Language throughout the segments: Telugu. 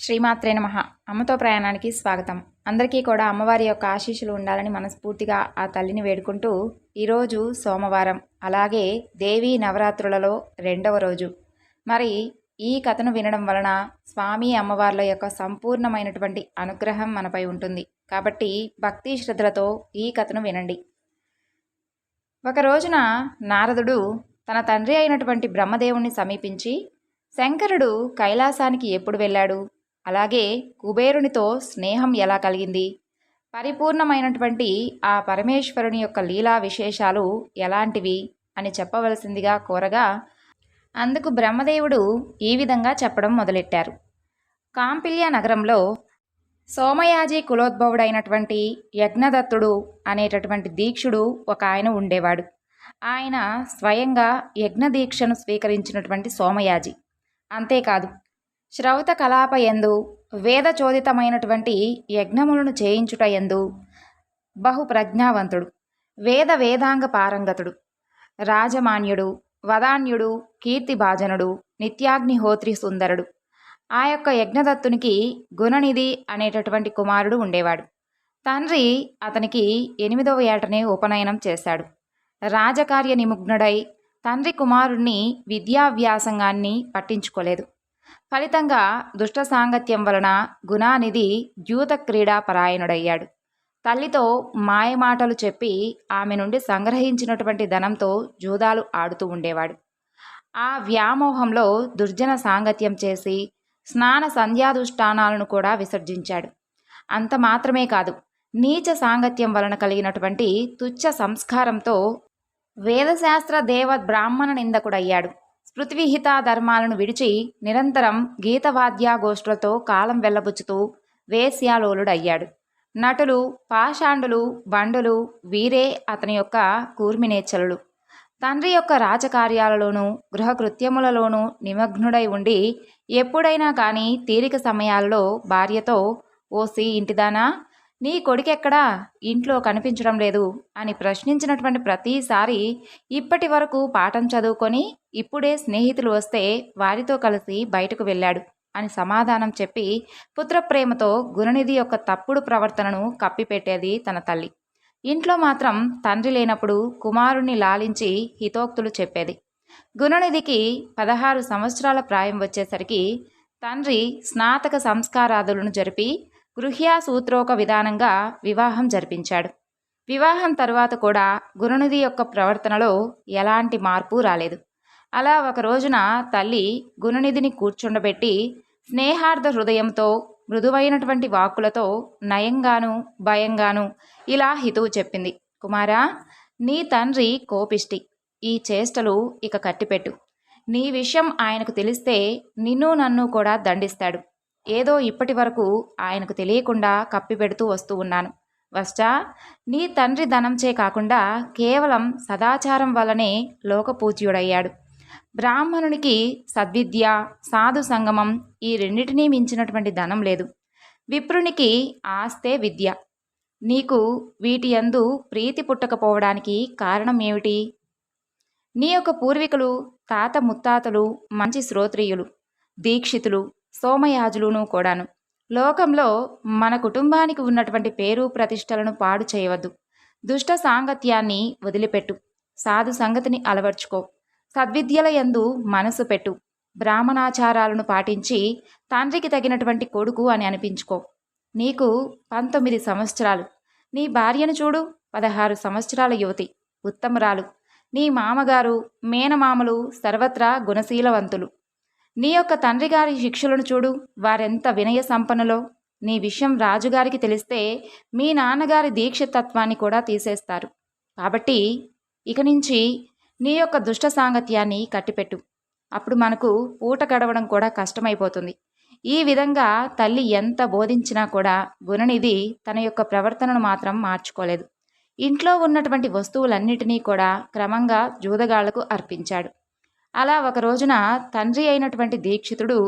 శ్రీమాత్రే నమః. అమ్మతో ప్రయాణానికి స్వాగతం. అందరికీ కూడా అమ్మవారి యొక్క ఆశీస్సులు ఉండాలని మనస్ఫూర్తిగా ఆ తల్లిని వేడుకుంటూ, ఈరోజు సోమవారం, అలాగే దేవీ నవరాత్రులలో 2వ రోజు. మరి ఈ కథను వినడం వలన స్వామి అమ్మవార్ల యొక్క సంపూర్ణమైనటువంటి అనుగ్రహం మనపై ఉంటుంది. కాబట్టి భక్తి శ్రద్ధలతో ఈ కథను వినండి. ఒక రోజున నారదుడు తన తండ్రి అయినటువంటి బ్రహ్మదేవుణ్ణి సమీపించి, శంకరుడు కైలాసానికి ఎప్పుడు వెళ్ళాడు, అలాగే కుబేరునితో స్నేహం ఎలా కలిగింది, పరిపూర్ణమైనటువంటి ఆ పరమేశ్వరుని యొక్క లీలా విశేషాలు ఎలాంటివి అని చెప్పవలసిందిగా కోరగా, అందుకు బ్రహ్మదేవుడు ఈ విధంగా చెప్పడం మొదలెట్టారు. కాంపిల్య నగరంలో సోమయాజి కులోద్భవుడైనటువంటి యజ్ఞదత్తుడు అనేటటువంటి దీక్షుడు ఒక ఆయన ఉండేవాడు. ఆయన స్వయంగా యజ్ఞదీక్షను స్వీకరించినటువంటి సోమయాజి. అంతేకాదు, శ్రౌత కలాప యందు వేదచోదితమైనటువంటి యజ్ఞములను చేయించుట యందు బహు ప్రజ్ఞావంతుడు, వేదాంగ పారంగతుడు, రాజమాన్యుడు, వదాన్యుడు, కీర్తిభాజనుడు, నిత్యాగ్నిహోత్రి సుందరుడు. ఆ యొక్క యజ్ఞదత్తునికి గుణనిధి అనేటటువంటి కుమారుడు ఉండేవాడు. తండ్రి అతనికి 8వ ఏటనే ఉపనయనం చేశాడు. రాజకార్య నిమగ్నుడై తండ్రి కుమారుణ్ణి విద్యాభ్యాసంగాన్ని పట్టించుకోలేదు. ఫలితంగా దుష్ట సాంగత్యం వలన గుణానిధి ద్యూత క్రీడా పరాయణుడయ్యాడు. తల్లితో మాయమాటలు చెప్పి ఆమె నుండి సంగ్రహించినటువంటి ధనంతో జూదాలు ఆడుతూ ఉండేవాడు. ఆ వ్యామోహంలో దుర్జన సాంగత్యం చేసి స్నాన సంధ్యాదుష్టానాలను కూడా విసర్జించాడు. అంత మాత్రమే కాదు, నీచ సాంగత్యం వలన కలిగినటువంటి తుచ్చ సంస్కారంతో వేదశాస్త్ర దేవ బ్రాహ్మణ నిందకుడయ్యాడు. స్మృతివిహిత ధర్మాలను విడిచి నిరంతరం గీతవాద్యాగోష్ఠులతో కాలం వెల్లబుచ్చుతూ వేశ్యాలోలుడయ్యాడు. నటులు, పాషాండులు, బండులు వీరే అతని యొక్క కూర్మినేచ్చలుడు. తండ్రి యొక్క రాజకార్యాలలోనూ గృహకృత్యములలోనూ నిమగ్నుడై ఉండి ఎప్పుడైనా కానీ తీరిక సమయాల్లో భార్యతో, ఓసి ఇంటిదానా, నీ కొడుకెక్కడా, ఇంట్లో కనిపించడం లేదు అని ప్రశ్నించినటువంటి ప్రతిసారి ఇప్పటి వరకు పాఠం చదువుకొని ఇప్పుడే స్నేహితులు వస్తే వారితో కలిసి బయటకు వెళ్ళాడు అని సమాధానం చెప్పి పుత్రప్రేమతో గుణనిధి యొక్క తప్పుడు ప్రవర్తనను కప్పిపెట్టేది తన తల్లి. ఇంట్లో మాత్రం తండ్రి లేనప్పుడు కుమారుణ్ణి లాలించి హితోక్తులు చెప్పేది. గుణనిధికి 16 సంవత్సరాల ప్రాయం వచ్చేసరికి తండ్రి స్నాతక సంస్కారాదులను జరిపి గృహ్యాసూత్రోక విధానంగా వివాహం జరిపించాడు. వివాహం తరువాత కూడా గుణనిధి యొక్క ప్రవర్తనలో ఎలాంటి మార్పు రాలేదు. అలా ఒక రోజున తల్లి గుణనిధిని కూర్చుండబెట్టి స్నేహార్థ హృదయంతో మృదువైనటువంటి వాక్కులతో నయంగాను భయంగాను ఇలా హితువు చెప్పింది. కుమారా, నీ తండ్రి కోపిష్టి. ఈ చేష్టలు ఇక కట్టిపెట్టు. నీ విషయం ఆయనకు తెలిస్తే నిన్ను నన్ను కూడా దండిస్తాడు. ఏదో ఇప్పటి వరకు ఆయనకు తెలియకుండా కప్పిపెడుతూ వస్తూ ఉన్నాను. వశ్చా, నీ తండ్రి ధనంచే కాకుండా కేవలం సదాచారం వల్లనే లోకపూజ్యుడయ్యాడు. బ్రాహ్మణునికి సద్విద్య, సాధు సంగమం ఈ రెండింటినీ మించినటువంటి ధనం లేదు. విప్రునికి ఆస్తే విద్య. నీకు వీటి యందు ప్రీతి పుట్టకపోవడానికి కారణం ఏమిటి? నీ యొక్క పూర్వీకులు, తాత ముత్తాతలు మంచి శ్రోత్రియులు, దీక్షితులు, సోమయాజులును కూడాను. లోకంలో మన కుటుంబానికి ఉన్నటువంటి పేరు ప్రతిష్టలను పాడు చేయవద్దు. దుష్ట సాంగత్యాన్ని వదిలిపెట్టు. సాధు సంగతిని అలవర్చుకో. సద్విద్యల యందు మనసు పెట్టు. బ్రాహ్మణాచారాలను పాటించి తండ్రికి తగినటువంటి కొడుకు అని అనిపించుకో. నీకు 19 సంవత్సరాలు. నీ భార్యను చూడు, 16 సంవత్సరాల యువతి, ఉత్తమురాలు. నీ మామగారు, మేనమామలు సర్వత్రా గుణశీలవంతులు. నీ యొక్క తండ్రి గారి శిక్షలను చూడు, వారెంత వినయ సంపన్నులో. నీ విషయం రాజుగారికి తెలిస్తే మీ నాన్నగారి దీక్షతత్వాన్ని కూడా తీసేస్తారు. కాబట్టి ఇక నుంచి నీ యొక్క దుష్ట సాంగత్యాన్ని కట్టిపెట్టు. అప్పుడు మనకు పూట గడవడం కూడా కష్టమైపోతుంది. ఈ విధంగా తల్లి ఎంత బోధించినా కూడా గుణనిధి తన యొక్క ప్రవర్తనను మాత్రం మార్చుకోలేదు. ఇంట్లో ఉన్నటువంటి వస్తువులన్నిటినీ కూడా క్రమంగా జూదగాళ్లకు అర్పించాడు. అలా ఒక రోజున తండ్రి అయినటువంటి దీక్షితుడు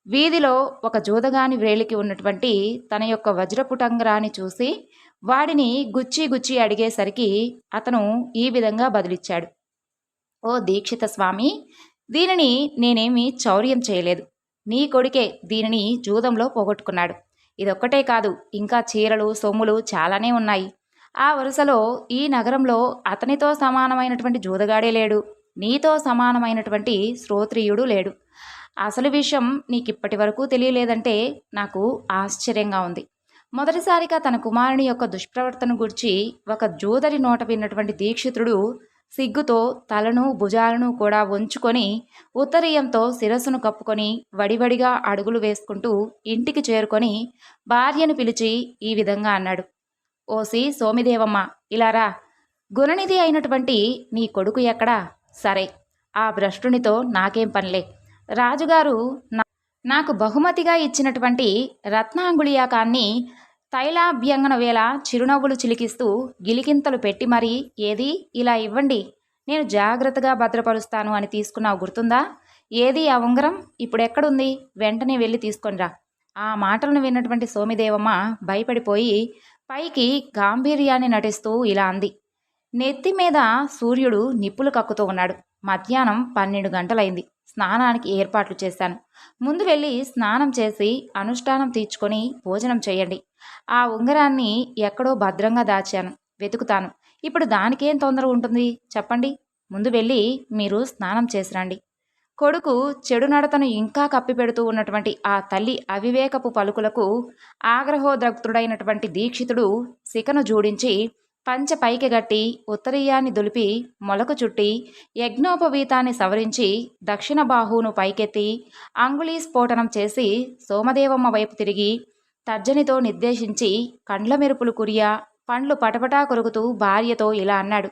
వీధిలో ఒక జూదగాని వ్రేలికి ఉన్నటువంటి తన యొక్క వజ్రపుటంగరాన్ని చూసి వాడిని గుచ్చి అడిగేసరికి అతను ఈ విధంగా బదులిచ్చాడు. ఓ దీక్షిత స్వామి, దీనిని నేనేమీ చౌర్యం చేయలేదు. నీ కొడుకే దీనిని జూదంలో పోగొట్టుకున్నాడు. ఇదొక్కటే కాదు, ఇంకా చీరలు సొమ్ములు చాలానే ఉన్నాయి. ఆ వరుసలో ఈ నగరంలో అతనితో సమానమైనటువంటి జూదగాడే లేడు. నీతో సమానమైనటువంటి శ్రోత్రియుడు లేడు. అసలు విషయం నీకిప్పటి వరకు తెలియలేదంటే నాకు ఆశ్చర్యంగా ఉంది. మొదటిసారిగా తన కుమారుని యొక్క దుష్ప్రవర్తన గురించి ఒక జూదరి నోట విన్నటువంటి దీక్షితుడు సిగ్గుతో తలను భుజాలను కూడా వంచుకొని ఉత్తరీయంతో శిరస్సును కప్పుకొని వడివడిగా అడుగులు వేసుకుంటూ ఇంటికి చేరుకొని భార్యను పిలిచి ఈ విధంగా అన్నాడు. ఓసి సోమిదేవమ్మ, ఇలారా. గుణనిధి అయినటువంటి నీ కొడుకు ఎక్కడా? సరే, ఆ భ్రష్టునితో నాకేం పనిలే. రాజుగారు నాకు బహుమతిగా ఇచ్చినటువంటి రత్నాంగుళీయాకాన్ని తైలాభ్యంగన వేళ చిరునవ్వులు చిలికిస్తూ గిలికింతలు పెట్టి మరీ, ఏది ఇలా ఇవ్వండి, నేను జాగ్రత్తగా భద్రపరుస్తాను అని తీసుకున్నావు గుర్తుందా? ఏది ఆ ఉంగరం? ఇప్పుడెక్కడుంది? వెంటనే వెళ్ళి తీసుకొనిరా. ఆ మాటలను విన్నటువంటి సోమిదేవమ్మ భయపడిపోయి పైకి గాంభీర్యాన్ని నటిస్తూ ఇలా అంది. నెత్తి మీద సూర్యుడు నిప్పులు కక్కుతూ ఉన్నాడు. మధ్యాహ్నం 12 గంటలైంది. స్నానానికి ఏర్పాట్లు చేశాను. ముందు వెళ్ళి స్నానం చేసి అనుష్ఠానం తీర్చుకొని భోజనం చేయండి. ఆ ఉంగరాన్ని ఎక్కడో భద్రంగా దాచాను, వెతుకుతాను. ఇప్పుడు దానికేం తొందర ఉంటుంది చెప్పండి? ముందు వెళ్ళి మీరు స్నానం చేసిరండి. కొడుకు చెడు నడతను ఇంకా కప్పిపెడుతూ ఉన్నటువంటి ఆ తల్లి అవివేకపు పలుకులకు ఆగ్రహోద్రక్తుడైనటువంటి దీక్షితుడు శిఖను జోడించి పంచె పైకి గట్టి ఉత్తరీయాన్ని దులిపి మొలకు చుట్టి యజ్ఞోపవీతాన్ని సవరించి దక్షిణ బాహువును పైకెత్తి అంగుళీ స్ఫోటనం చేసి సోమదేవమ్మ వైపు తిరిగి తర్జనితో నిర్దేశించి కండ్ల మెరుపులు కురియా పండ్లు పటపటా కొరుకుతూ భార్యతో ఇలా అన్నాడు.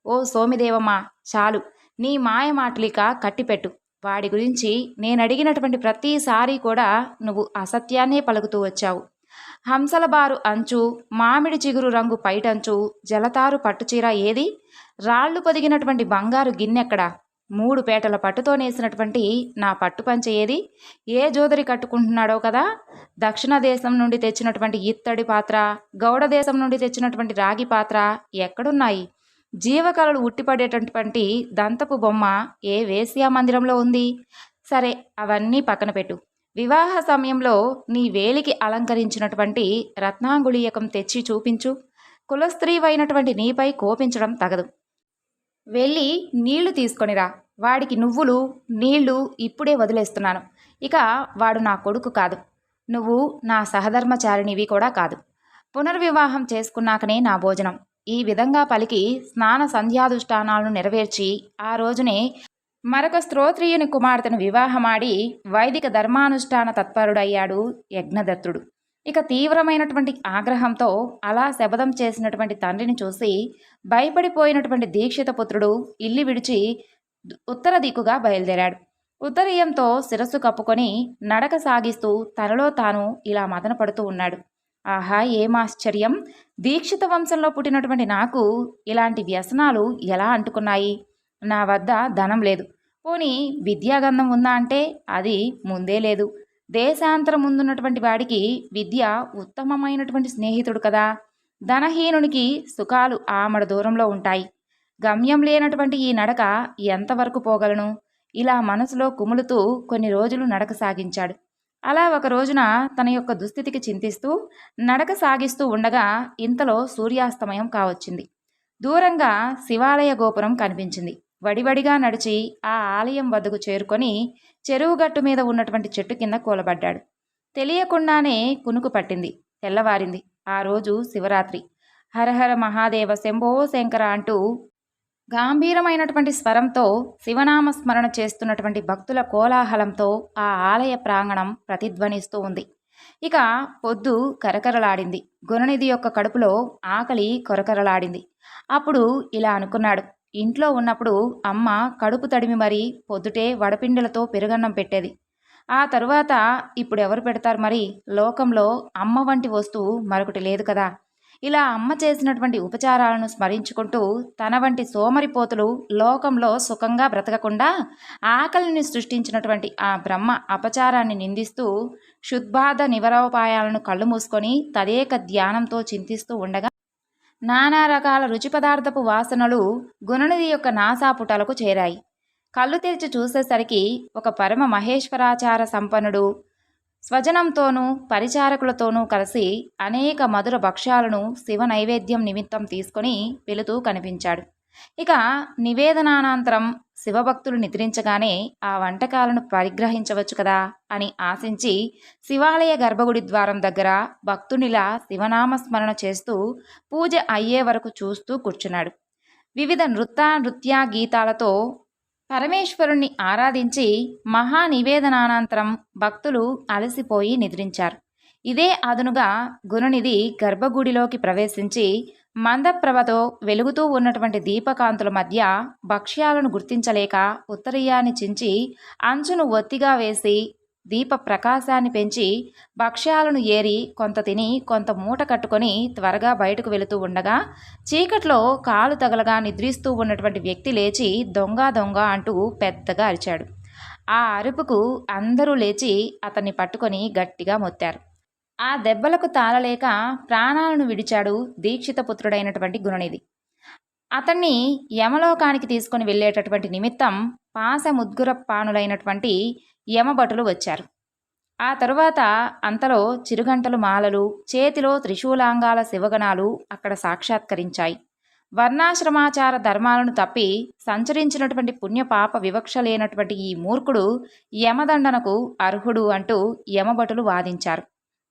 ఓ సోమిదేవమ్మ, చాలు, నీ మాయ మాటలిక కట్టిపెట్టు. వాడి గురించి నేనడిగినటువంటి ప్రతిసారి కూడా నువ్వు అసత్యాన్నే పలుకుతూ వచ్చావు. హంసల బారు అంచు, మామిడి చిగురు రంగు పైటంచు, జలతారు పట్టుచీర ఏది? రాళ్లు పొదిగినటువంటి బంగారు గిన్నెక్కడా? 3 పేటల పట్టుతో నేసినటువంటి నా పట్టుపంచె ఏది? ఏ జోదరి కట్టుకుంటున్నాడో కదా? దక్షిణ దేశం నుండి తెచ్చినటువంటి ఇత్తడి పాత్ర, గౌడ దేశం నుండి తెచ్చినటువంటి రాగి పాత్ర ఎక్కడున్నాయి? జీవకళలు ఉట్టిపడేటటువంటి దంతపు బొమ్మ ఏ వేశ్యా మందిరంలో ఉంది? సరే, అవన్నీ పక్కన పెట్టు. వివాహ సమయంలో నీ వేలికి అలంకరించినటువంటి రత్నాంగుళీయకం తెచ్చి చూపించు. కులస్త్రీవైనటువంటి నీపై కోపించడం తగదు. వెళ్ళి నీళ్లు తీసుకొనిరా. వాడికి నువ్వులు నీళ్లు ఇప్పుడే వదిలేస్తున్నాను. ఇక వాడు నా కొడుకు కాదు. నువ్వు నా సహధర్మచారిణివి కూడా కాదు. పునర్వివాహం చేసుకున్నాకనే నా భోజనం. ఈ విధంగా పలికి స్నాన సంధ్యానుష్ఠానాలను నెరవేర్చి ఆ రోజునే మరొక స్తోత్రియుని కుమార్తెను వివాహమాడి వైదిక ధర్మానుష్ఠాన తత్పరుడయ్యాడు యజ్ఞదత్తుడు. ఇక తీవ్రమైనటువంటి ఆగ్రహంతో అలా శపథం చేసినటువంటి తండ్రిని చూసి భయపడిపోయినటువంటి దీక్షిత పుత్రుడు ఇల్లు విడిచి ఉత్తర దిక్కుగా బయలుదేరాడు. ఉత్తరీయంతో శిరస్సు కప్పుకొని నడక సాగిస్తూ తనలో తాను ఇలా మదన పడుతూ ఉన్నాడు. ఆహా, ఏమాశ్చర్యం! దీక్షిత వంశంలో పుట్టినటువంటి నాకు ఇలాంటి వ్యసనాలు ఎలా అంటుకున్నాయి? నా వద్ద ధనం లేదు. పోనీ విద్యాగంధం ఉందా అంటే అది ముందే లేదు. దేశాంతరం ముందున్నటువంటి వాడికి విద్య ఉత్తమమైనటువంటి స్నేహితుడు కదా. ధనహీనునికి సుఖాలు ఆమడ దూరంలో ఉంటాయి. గమ్యం లేనటువంటి ఈ నడక ఎంతవరకు పోగలను? ఇలా మనసులో కుములుతూ కొన్ని రోజులు నడక సాగించాడు. అలా ఒక రోజున తన యొక్క దుస్థితికి చింతిస్తూ నడక సాగిస్తూ ఉండగా ఇంతలో సూర్యాస్తమయం కావచ్చింది. దూరంగా శివాలయ గోపురం కనిపించింది. వడివడిగా నడిచి ఆ ఆలయం వద్దకు చేరుకొని చెరువుగట్టు మీద ఉన్నటువంటి చెట్టు కింద కూలబడ్డాడు. తెలియకుండానే కునుకు పట్టింది. తెల్లవారింది. ఆ రోజు శివరాత్రి. హరహర మహాదేవ శంభో శంకర అంటూ గంభీరమైనటువంటి స్వరంతో శివనామస్మరణ చేస్తున్నటువంటి భక్తుల కోలాహలంతో ఆ ఆలయ ప్రాంగణం ప్రతిధ్వనిస్తూ ఉంది. ఇక పొద్దు కరకరలాడింది. గుణనిధి యొక్క కడుపులో ఆకలి కొరకరలాడింది. అప్పుడు ఇలా అనుకున్నాడు. ఇంట్లో ఉన్నప్పుడు అమ్మ కడుపు తడిమి మరీ పొద్దుటే వడపిండిలతో పెరుగన్నం పెట్టేది. ఆ తరువాత ఇప్పుడు ఎవరు పెడతారు మరి? లోకంలో అమ్మ వంటి వస్తువు మరొకటి లేదు కదా. ఇలా అమ్మ చేసినటువంటి ఉపచారాలను స్మరించుకుంటూ తన వంటి సోమరిపోతులు లోకంలో సుఖంగా బ్రతకకుండా ఆకలిని సృష్టించినటువంటి ఆ బ్రహ్మ అపచారాన్ని నిందిస్తూ శుద్బాధ నివరోపాయాలను కళ్ళు మూసుకొని తదేక ధ్యానంతో చింతిస్తూ ఉండగా నానా రకాల రుచి పదార్థపు వాసనలు గుణనిధి యొక్క నాసాపుటలకు చేరాయి. కళ్ళు తెరిచి చూసేసరికి ఒక పరమ మహేశ్వరాచార సంపన్నుడు స్వజనంతోనూ పరిచారకులతోనూ కలిసి అనేక మధుర భక్ష్యాలను శివ నైవేద్యం నిమిత్తం తీసుకొని వెళుతూ కనిపించాడు. ఇక నివేదనానంతరం శివభక్తులు నిద్రించగానే ఆ వంటకాలను పరిగ్రహించవచ్చు కదా అని ఆశించి శివాలయ గర్భగుడి ద్వారం దగ్గర భక్తునిలా శివనామస్మరణ చేస్తూ పూజ అయ్యే వరకు చూస్తూ కూర్చున్నాడు. వివిధ నృత్య గీతాలతో పరమేశ్వరుణ్ణి ఆరాధించి మహానివేదనానంతరం భక్తులు అలసిపోయి నిద్రించారు. ఇదే అదునుగా గుణనిధి గర్భగుడిలోకి ప్రవేశించి మందప్రభతో వెలుగుతూ ఉన్నటువంటి దీపకాంతుల మధ్య భక్ష్యాలను గుర్తించలేక ఉత్తరీయాన్ని చించి అంచును ఒత్తిగా వేసి దీప ప్రకాశాన్ని పెంచి భక్ష్యాలను ఏరి కొంత తిని కొంత మూట కట్టుకొని త్వరగా బయటకు వెళుతూ ఉండగా చీకట్లో కాలు తగలగా నిద్రిస్తూ ఉన్నటువంటి వ్యక్తి లేచి దొంగ దొంగ అంటూ పెద్దగా అరిచాడు. ఆ అరుపుకు అందరూ లేచి అతన్ని పట్టుకొని గట్టిగా మొత్తారు. ఆ దెబ్బలకు తాళలేక ప్రాణాలను విడిచాడు దీక్షితపుత్రుడైనటువంటి గుణనిధి. అతన్ని యమలోకానికి తీసుకొని వెళ్ళేటటువంటి నిమిత్తం పాశముద్గురపానులైనటువంటి యమభటులు వచ్చారు. ఆ తరువాత అంతలో చిరుగంటలు మాలలు చేతిలో త్రిశూలాంగాల శివగణాలు అక్కడ సాక్షాత్కరించాయి. వర్ణాశ్రమాచార ధర్మాలను తప్పి సంచరించినటువంటి పుణ్యపాప వివక్ష లేనటువంటి ఈ మూర్ఖుడు యమదండనకు అర్హుడు అంటూ యమభటులు వాదించారు.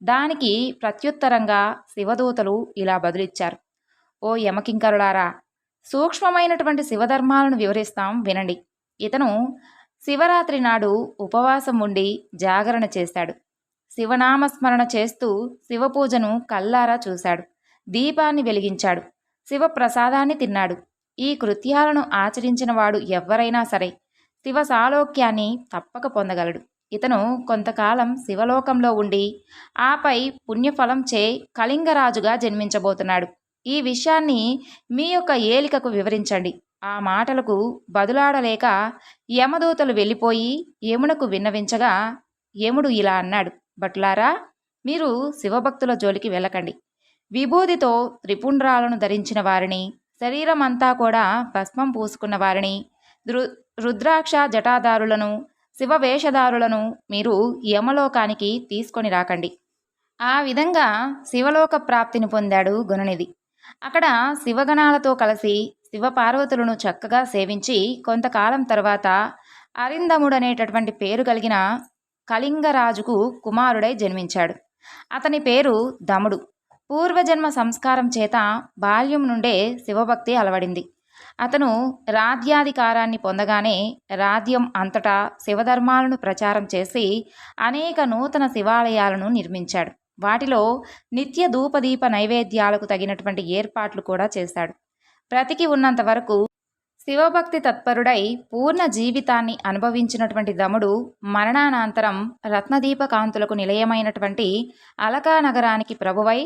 దానికి ప్రత్యుత్తరంగా శివదూతలు ఇలా బదులిచ్చారు. ఓ యమకింకరులారా, సూక్ష్మమైనటువంటి శివధర్మాలను వివరిస్తాం వినండి. ఇతను శివరాత్రి నాడు ఉపవాసం ఉండి జాగరణ చేశాడు. శివనామస్మరణ చేస్తూ శివపూజను కల్లారా చూశాడు. దీపాన్ని వెలిగించాడు. శివప్రసాదాన్ని తిన్నాడు. ఈ కృత్యాలను ఆచరించిన వాడు ఎవ్వరైనా సరే శివ సాలోక్యాన్ని తప్పక పొందగలడు. ఇతను కొంతకాలం శివలోకంలో ఉండి ఆపై పుణ్యఫలం చే కళింగరాజుగా జన్మించబోతున్నాడు. ఈ విషయాన్ని మీ యొక్క ఏలికకు వివరించండి. ఆ మాటలకు బదులాడలేక యమదూతలు వెళ్ళిపోయి యమునకు విన్నవించగా యముడు ఇలా అన్నాడు. భటులారా, మీరు శివభక్తుల జోలికి వెళ్ళకండి. విభూదితో త్రిపుండ్రాలను ధరించిన వారిని, శరీరం అంతా కూడా భస్మం పూసుకున్న వారిని, రుద్రాక్ష జటాదారులను, శివవేషధారులను మీరు యమలోకానికి తీసుకొని రాకండి. ఆ విధంగా శివలోక ప్రాప్తిని పొందాడు గుణనిధి. అక్కడ శివగణాలతో కలిసి శివపార్వతులను చక్కగా సేవించి కొంతకాలం తర్వాత అరిందముడనేటటువంటి పేరు కలిగిన కళింగరాజుకు కుమారుడై జన్మించాడు. అతని పేరు దముడు. పూర్వజన్మ సంస్కారం చేత బాల్యం నుండే శివభక్తి అలవడింది. అతను రాజ్యాధికారాన్ని పొందగానే రాజ్యం అంతటా శివధర్మాలను ప్రచారం చేసి అనేక నూతన శివాలయాలను నిర్మించాడు. వాటిలో నిత్య ధూపదీప నైవేద్యాలకు తగినటువంటి ఏర్పాట్లు కూడా చేశాడు. బ్రతికి ఉన్నంత వరకు శివభక్తి తత్పరుడై పూర్ణ జీవితాన్ని అనుభవించినటువంటి దముడు మరణానంతరం రత్నదీప కాంతులకు నిలయమైనటువంటి అలకా నగరానికి ప్రభువై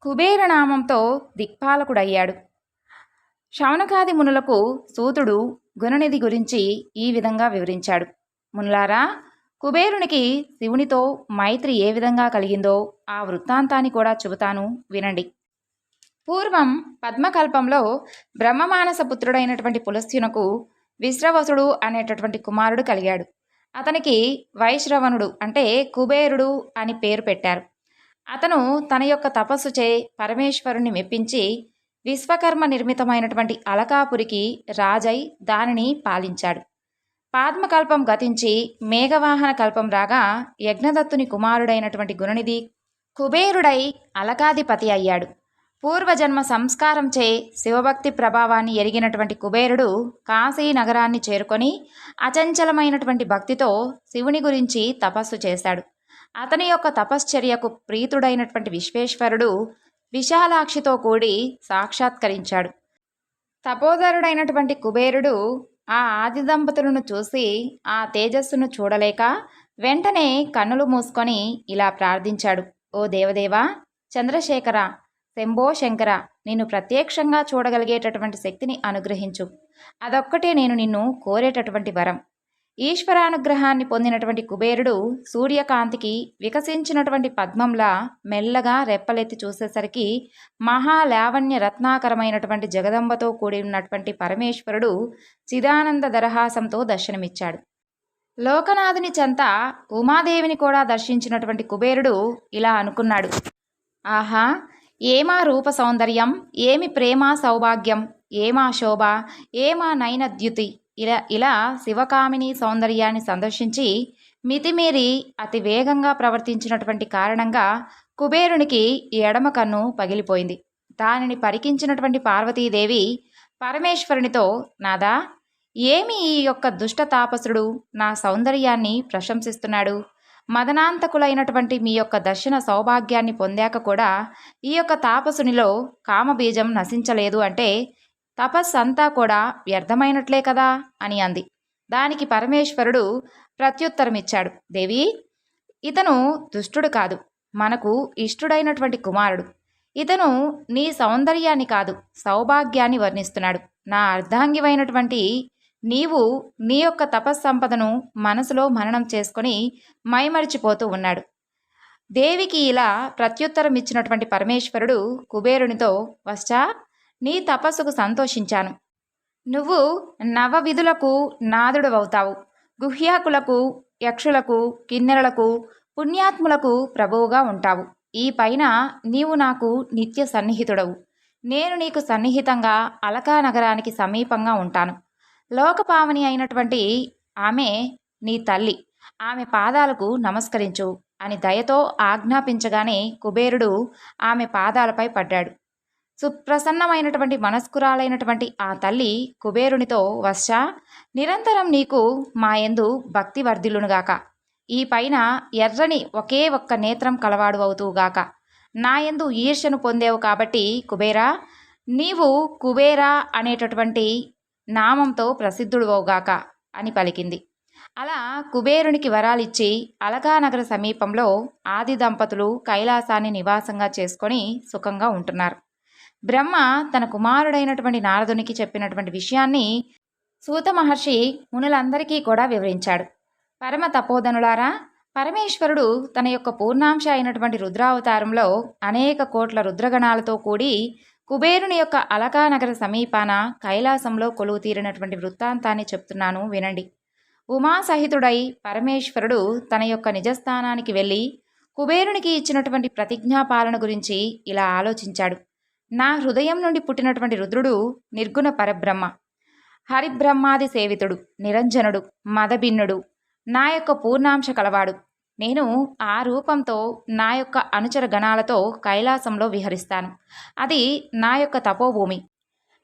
కుబేరనామంతో దిక్పాలకుడయ్యాడు. శౌనకాది మునులకు సూతుడు గుణనిధి గురించి ఈ విధంగా వివరించాడు. మునులారా, కుబేరునికి శివునితో మైత్రి ఏ విధంగా కలిగిందో ఆ వృత్తాంతాన్ని కూడా చెబుతాను వినండి. పూర్వం పద్మకల్పంలో బ్రహ్మమానస పుత్రుడైనటువంటి పులస్త్యునకు విశ్రవసుడు అనేటటువంటి కుమారుడు కలిగాడు. అతనికి వైశ్రవణుడు అంటే కుబేరుడు అని పేరు పెట్టారు. అతను తన యొక్క తపస్సుచే పరమేశ్వరుణ్ణి మెప్పించి విశ్వకర్మ నిర్మితమైనటువంటి అలకాపురికి రాజై దానిని పాలించాడు. పాద్మకల్పం గతించి మేఘవాహన కల్పం రాగా యజ్ఞదత్తుని కుమారుడైనటువంటి గుణనిధి కుబేరుడై అలకాధిపతి అయ్యాడు. పూర్వజన్మ సంస్కారంచే శివభక్తి ప్రభావాన్ని ఎరిగినటువంటి కుబేరుడు కాశీ నగరాన్ని చేరుకొని అచంచలమైనటువంటి భక్తితో శివుని గురించి తపస్సు చేశాడు. అతని యొక్క తపశ్చర్యకు ప్రీతుడైనటువంటి విశ్వేశ్వరుడు విశాలాక్షితో కూడి సాక్షాత్కరించాడు. తపోధరుడైనటువంటి కుబేరుడు ఆ ఆది దంపతులను చూసి ఆ తేజస్సును చూడలేక వెంటనే కన్నులు మూసుకొని ఇలా ప్రార్థించాడు. ఓ దేవదేవా, చంద్రశేఖర, శంభో శంకర, నిన్ను ప్రత్యక్షంగా చూడగలిగేటటువంటి శక్తిని అనుగ్రహించు. అదొక్కటే నేను నిన్ను కోరేటటువంటి వరం. ఈశ్వరానుగ్రహాన్ని పొందినటువంటి కుబేరుడు సూర్యకాంతికి వికసించినటువంటి పద్మంలా మెల్లగా రెప్పలెత్తి చూసేసరికి మహాలావణ్య రత్నాకరమైనటువంటి జగదంబతో కూడి ఉన్నటువంటి పరమేశ్వరుడు చిదానంద దరహాసంతో దర్శనమిచ్చాడు. లోకనాథుని చెంత ఉమాదేవిని కూడా దర్శించినటువంటి కుబేరుడు ఇలా అనుకున్నాడు, ఆహా, ఏమా రూప సౌందర్యం, ఏమి ప్రేమ సౌభాగ్యం, ఏమా శోభ, ఏమా నయనద్యుతి. ఇలా శివకామిని సౌందర్యాన్ని సందర్శించి మితిమీరి అతి వేగంగా ప్రవర్తించినటువంటి కారణంగా కుబేరునికి ఎడమ కన్ను పగిలిపోయింది. దానిని పరికించినటువంటి పార్వతీదేవి పరమేశ్వరునితో, నాదా, ఏమి ఈ యొక్క దుష్ట తాపసుడు నా సౌందర్యాన్ని ప్రశంసిస్తున్నాడు? మదనాంతకులైనటువంటి మీ యొక్క దర్శన సౌభాగ్యాన్ని పొందాక కూడా ఈ యొక్క తాపసునిలో కామబీజం నశించలేదు అంటే తపస్సంతా కూడా వ్యర్థమైనట్లే కదా అని అంది. దానికి పరమేశ్వరుడు ప్రత్యుత్తరమిచ్చాడు, దేవి, ఇతను దుష్టుడు కాదు, మనకు ఇష్టుడైనటువంటి కుమారుడు. ఇతను నీ సౌందర్యాన్ని కాదు, సౌభాగ్యాన్ని వర్ణిస్తున్నాడు. నా అర్ధాంగివైనటువంటి నీవు నీ యొక్క తపస్సంపదను మనసులో మననం చేసుకొని మైమరిచిపోతూ ఉన్నాడు. దేవికి ఇలా ప్రత్యుత్తరం ఇచ్చినటువంటి పరమేశ్వరుడు కుబేరునితో, వశ్చా, నీ తపస్సుకు సంతోషించాను. నువ్వు నవవిధులకు నాదుడవవుతావు. గుహ్యాకులకు, యక్షులకు, కిన్నెరలకు, పుణ్యాత్ములకు ప్రభువుగా ఉంటావు. ఈ పైన నీవు నాకు నిత్య సన్నిహితుడవు. నేను నీకు సన్నిహితంగా అలకా నగరానికి సమీపంగా ఉంటాను. లోకపావని అయినటువంటి ఆమె నీ తల్లి, ఆమె పాదాలకు నమస్కరించు అని దయతో ఆజ్ఞాపించగానే కుబేరుడు ఆమె పాదాలపై పడ్డాడు. సుప్రసన్నమైనటువంటి మనస్కురాలైనటువంటి ఆ తల్లి కుబేరునితో, వశ్చా, నిరంతరం నీకు మా యందు భక్తి వర్ధిల్లునుగాక. ఈ పైన ఎర్రని ఒకే ఒక్క నేత్రం కలవాడు అవుతూగాక. నా యందు ఈర్ష్యను పొందేవు కాబట్టి కుబేరా, నీవు కుబేరా అనేటటువంటి నామంతో ప్రసిద్ధుడువవుగాక అని పలికింది. అలా కుబేరునికి వరాలిచ్చి అలకానగర సమీపంలో ఆది దంపతులు కైలాసాన్ని నివాసంగా చేసుకొని సుఖంగా ఉంటున్నారు. బ్రహ్మ తన కుమారుడైనటువంటి నారదునికి చెప్పినటువంటి విషయాన్ని సూత మహర్షి మునులందరికీ కూడా వివరించాడు. పరమ తపోధనులారా, పరమేశ్వరుడు తన యొక్క పూర్ణాంశ అయినటువంటి రుద్రావతారంలో అనేక కోట్ల రుద్రగణాలతో కూడి కుబేరుని యొక్క అలకానగర సమీపాన కైలాసంలో కొలువు తీరినటువంటి వృత్తాంతాన్ని చెప్తున్నాను వినండి. ఉమాసహితుడై పరమేశ్వరుడు తన యొక్క నిజస్థానానికి వెళ్ళి కుబేరునికి ఇచ్చినటువంటి ప్రతిజ్ఞాపాలన గురించి ఇలా ఆలోచించాడు. నా హృదయం నుండి పుట్టినటువంటి రుద్రుడు నిర్గుణ పరబ్రహ్మ, హరిబ్రహ్మాది సేవితుడు, నిరంజనుడు, మదభిన్నుడు, నా యొక్క పూర్ణాంశ కలవాడు. నేను ఆ రూపంతో నా యొక్క అనుచర గణాలతో కైలాసంలో విహరిస్తాను. అది నా యొక్క తపోభూమి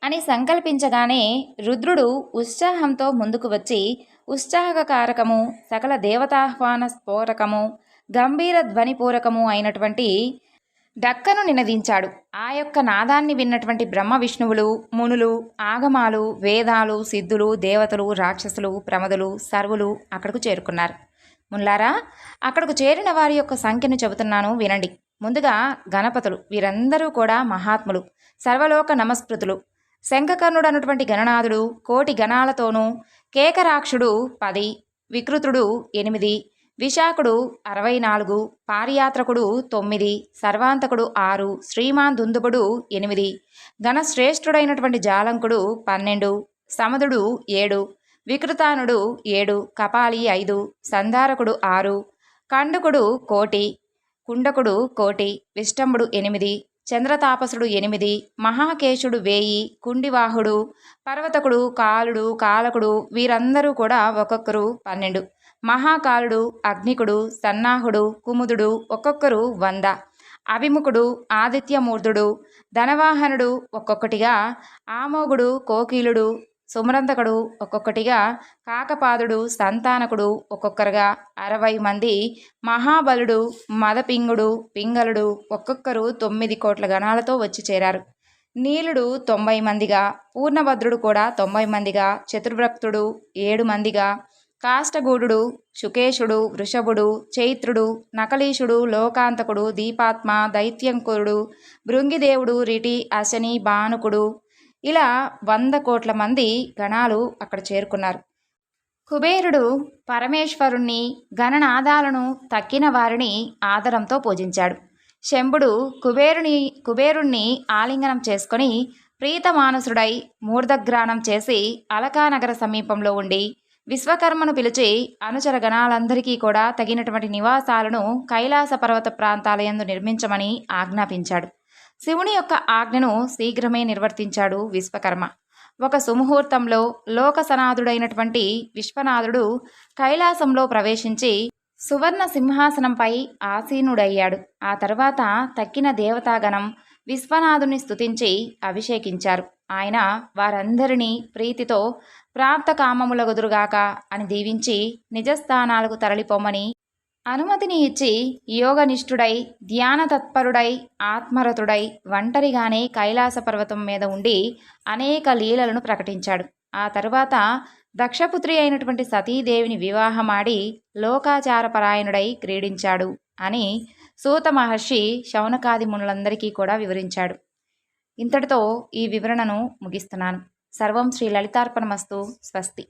అని సంకల్పించగానే రుద్రుడు ఉత్సాహంతో ముందుకు వచ్చి ఉత్సాహకారకము, సకల దేవతాహ్వాన స్ఫోరకము, గంభీర ధ్వనిపూరకము అయినటువంటి డక్కను నినదించాడు. ఆ యొక్క నాదాన్ని విన్నటువంటి బ్రహ్మ విష్ణువులు, మునులు, ఆగమాలు, వేదాలు, సిద్ధులు, దేవతలు, రాక్షసులు, ప్రమదులు సర్వులు అక్కడకు చేరుకున్నారు. ముల్లారా, అక్కడకు చేరిన వారి యొక్క సంఖ్యను చెబుతున్నాను వినండి. ముందుగా గణపతులు, వీరందరూ కూడా మహాత్ములు, సర్వలోక నమస్కృతులు. శంఖకర్ణుడు అన్నటువంటి గణనాథుడు కోటి గణాలతోనూ, కేకరాక్షుడు 10, వికృతుడు 8, విశాఖుడు 64, పారియాత్రకుడు 9, సర్వాంతకుడు 6, శ్రీమాన్ దుందుబుడు 8, గణశ్రేష్ఠుడైనటువంటి జాలంకుడు 12, సమదుడు 7, వికృతానుడు 7, కపాలి 5, సంధారకుడు 6, కండకుడు 1,000,000, కుండకుడు 1,000,000, విష్టంబుడు 8, చంద్రతాపసుడు 8, మహాకేశుడు 1000, కుండివాహుడు, పర్వతకుడు, కాలుడు, కాలకుడు వీరందరూ కూడా ఒక్కొక్కరు 12, మహాకాలుడు, అగ్నికుడు, సన్నాహుడు, కుముదుడు ఒక్కొక్కరు 100, అభిముఖుడు, ఆదిత్యమూర్ధుడు, ధనవాహనుడు ఒక్కొక్కటిగా, ఆమోగుడు, కోకీలుడు, సుమరంతకుడు ఒక్కొక్కటిగా, కాకపాదుడు, సంతానకుడు ఒక్కొక్కరుగా 60 మంది, మహాబలుడు, మదపింగుడు, పింగళుడు ఒక్కొక్కరు 9 కోట్ల గణాలతో వచ్చి చేరారు. నీలుడు 90 మందిగా, పూర్ణభద్రుడు కూడా 90 మందిగా, చతుర్భక్తుడు 7 మందిగా, కాష్టగూఢుడు, శుకేశుడు, వృషభుడు, చైత్రుడు, నకలీషుడు, లోకాంతకుడు, దీపాత్మ, దైత్యంకురుడు, భృంగిదేవుడు, రిటి, అశని, బానుకుడు ఇలా 100 కోట్ల మంది గణాలు అక్కడ చేరుకున్నారు. కుబేరుడు పరమేశ్వరుణ్ణి, గణనాదాలను తక్కిన వారిని ఆదరంతో పూజించాడు. శంభుడు కుబేరుణ్ణి ఆలింగనం చేసుకొని ప్రీతమానసుడై మూర్ధగ్రానం చేసి అలకానగర సమీపంలో ఉండి విశ్వకర్మను పిలిచి అనుచర గణాలందరికీ కూడా తగినటువంటి నివాసాలను కైలాస పర్వత ప్రాంతాలయందు నిర్మించమని ఆజ్ఞాపించాడు. శివుని యొక్క ఆజ్ఞను శీఘ్రమే నిర్వర్తించాడు విశ్వకర్మ. ఒక సుముహూర్తంలో లోకసనాథుడైనటువంటి విశ్వనాథుడు కైలాసంలో ప్రవేశించి సువర్ణ సింహాసనంపై ఆసీనుడయ్యాడు. ఆ తర్వాత తక్కిన దేవతాగణం విశ్వనాథుని స్తుతించి అభిషేకించారు. ఆయన వారందరినీ ప్రీతితో ప్రాప్తకామములగుదురుగాక అని దీవించి నిజస్థానాలకు తరలిపోమని అనుమతిని ఇచ్చి యోగనిష్ఠుడై ధ్యాన తత్పరుడై ఆత్మరతుడై ఒంటరిగానే కైలాస పర్వతం మీద ఉండి అనేక లీలలను ప్రకటించాడు. ఆ తరువాత దక్షపుత్రి అయినటువంటి సతీదేవిని వివాహమాడి లోకాచారపరాయణుడై క్రీడించాడు అని సూత మహర్షి శౌనకాది మునులందరికీ కూడా వివరించాడు. ఇంతటితో ఈ వివరణను ముగిస్తున్నాను. సర్వం శ్రీ లలితార్పణమస్తు. స్వస్తి.